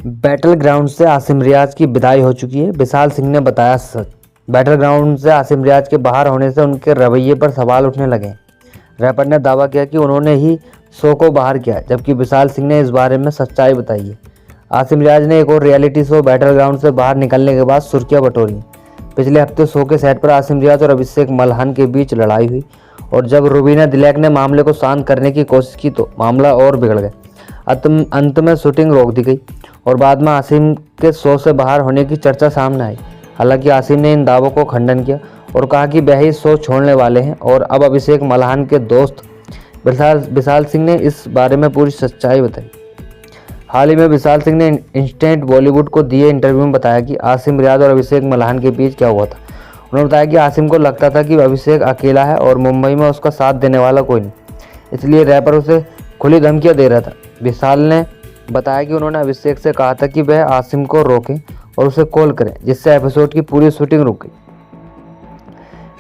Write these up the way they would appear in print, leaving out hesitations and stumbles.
Battle ground से आसिम रियाज की विदाई हो चुकी है। विशाल सिंह ने बताया सच। बैटल ग्राउंड से आसिम रियाज के बाहर होने से उनके रवैये पर सवाल उठने लगे। रैपर ने दावा किया कि उन्होंने ही शो को बाहर किया, जबकि विशाल सिंह ने इस बारे में सच्चाई बताई है। आसिम रियाज ने एक और रियलिटी शो बैटल ग्राउंड से बाहर निकलने के बाद सुर्खियां बटोरी। पिछले हफ्ते शो के सेट पर आसिम रियाज और अभिषेक मल्हान के बीच लड़ाई हुई और जब रुबीना दिलैक ने मामले को शांत करने की कोशिश की तो मामला और बिगड़ गया। अंत में शूटिंग रोक दी गई और बाद में आसिम के शो से बाहर होने की चर्चा सामने आई। हालांकि आसिम ने इन दावों को खंडन किया और कहा कि वह ही शो छोड़ने वाले हैं और अब अभिषेक मल्हान के दोस्त विशाल सिंह ने इस बारे में पूरी सच्चाई बताई। हाल ही में विशाल सिंह ने इंस्टेंट बॉलीवुड को दिए इंटरव्यू में बताया कि आसिम रियाज और अभिषेक मल्हान के बीच क्या हुआ था। उन्होंने बताया कि आसिम को लगता था कि अभिषेक अकेला है और मुंबई में उसका साथ देने वाला कोई नहीं, इसलिए रैपर उसे खुली धमकियां दे रहा था। विशाल ने बताया कि उन्होंने अभिषेक से कहा था कि वह आसिम को रोकें और उसे कॉल करें, जिससे एपिसोड की पूरी शूटिंग रुक गई।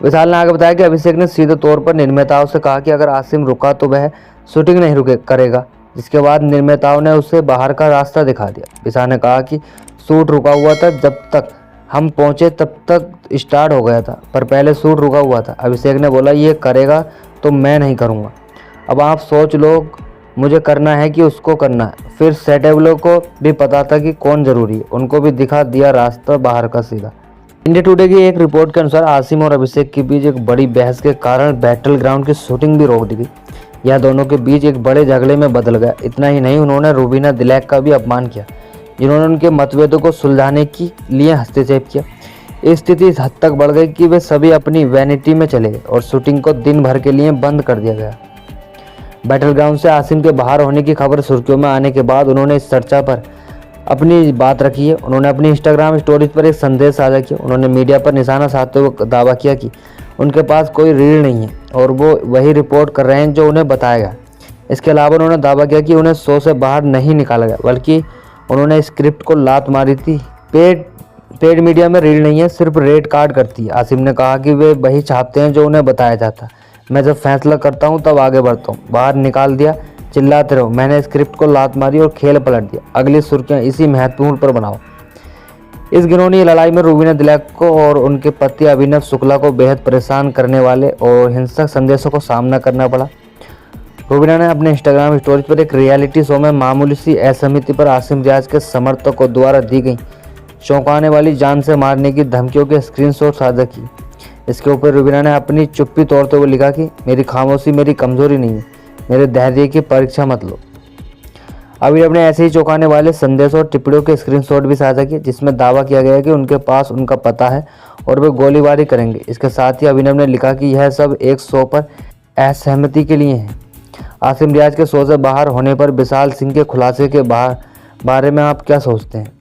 विशाल ने आगे बताया कि अभिषेक ने सीधे तौर पर निर्माताओं से कहा कि अगर आसिम रुका तो वह शूटिंग नहीं करेगा, जिसके बाद निर्माताओं ने उसे बाहर का रास्ता दिखा दिया। विशाल ने कहा कि शूट रुका हुआ था, जब तक हम पहुंचे तब तक स्टार्ट हो गया था, पर पहले शूट रुका हुआ था। अभिषेक ने बोला ये करेगा तो मैं नहीं करूँगा। अब आप सोच लो, मुझे करना है कि उसको करना है। फिर सेटेबलों को भी पता था कि कौन ज़रूरी है, उनको भी दिखा दिया रास्ता बाहर का सीधा। इंडिया टुडे की एक रिपोर्ट के अनुसार आसिम और अभिषेक के बीच एक बड़ी बहस के कारण बैटल ग्राउंड की शूटिंग भी रोक दी गई। यह दोनों के बीच एक बड़े झगड़े में बदल गया। इतना ही नहीं, उन्होंने रुबीना दिलैक का भी अपमान किया, जिन्होंने उनके मतभेदों को सुलझाने के लिए हस्तक्षेप किया। स्थिति इस हद तक बढ़ गई कि वे सभी अपनी वैनिटी में चले गए और शूटिंग को दिन भर के लिए बंद कर दिया गया। बैटल ग्राउंड से आसिम के बाहर होने की खबर सुर्खियों में आने के बाद उन्होंने इस चर्चा पर अपनी बात रखी है। उन्होंने अपनी इंस्टाग्राम स्टोरीज पर एक संदेश साझा किया। उन्होंने मीडिया पर निशाना साधते हुए दावा किया कि उनके पास कोई रीढ़ नहीं है और वो वही रिपोर्ट कर रहे हैं जो उन्हें बताया गया। इसके अलावा उन्होंने दावा किया कि उन्हें शो से बाहर नहीं निकाला गया, बल्कि उन्होंने स्क्रिप्ट को लात मारी थी। पेड मीडिया में रीढ़ नहीं है, सिर्फ रेड कार्ड करती है। आसिम ने कहा कि वे वही छापते हैं जो उन्हें बताया जाता है। मैं जब फैसला करता हूं तब आगे बढ़ता हूं। बाहर निकाल दिया, चिल्लाते रहो। मैंने स्क्रिप्ट को लात मारी और खेल पलट दिया। अगली सुर्खियां इसी महत्वपूर्ण पर बनाओ। इस घिनौनी लड़ाई में रुबीना दिलैक को और उनके पति अभिनव शुक्ला को बेहद परेशान करने वाले और हिंसक संदेशों को सामना करना पड़ा। रुबीना ने अपने इंस्टाग्राम स्टोरीज पर एक रियलिटी शो में मामूली सी असहमति पर आसिम रियाज के समर्थकों द्वारा दी गई चौंकाने वाली जान से मारने की धमकियों के स्क्रीनशॉट साझा की। इसके ऊपर रुबीना ने अपनी चुप्पी तोड़ते हुए लिखा कि मेरी खामोशी मेरी कमजोरी नहीं है, मेरे धैर्य की परीक्षा मत लो। अभिनव ने ऐसे ही चौंकाने वाले संदेश और टिप्पणियों के स्क्रीनशॉट भी साझा किए, जिसमें दावा किया गया कि उनके पास उनका पता है और वे गोलीबारी करेंगे। इसके साथ ही अभिनव ने लिखा कि यह सब एक शो पर असहमति के लिए है। आसिम रियाज के शो से बाहर होने पर विशाल सिंह के खुलासे के बारे में आप क्या सोचते हैं?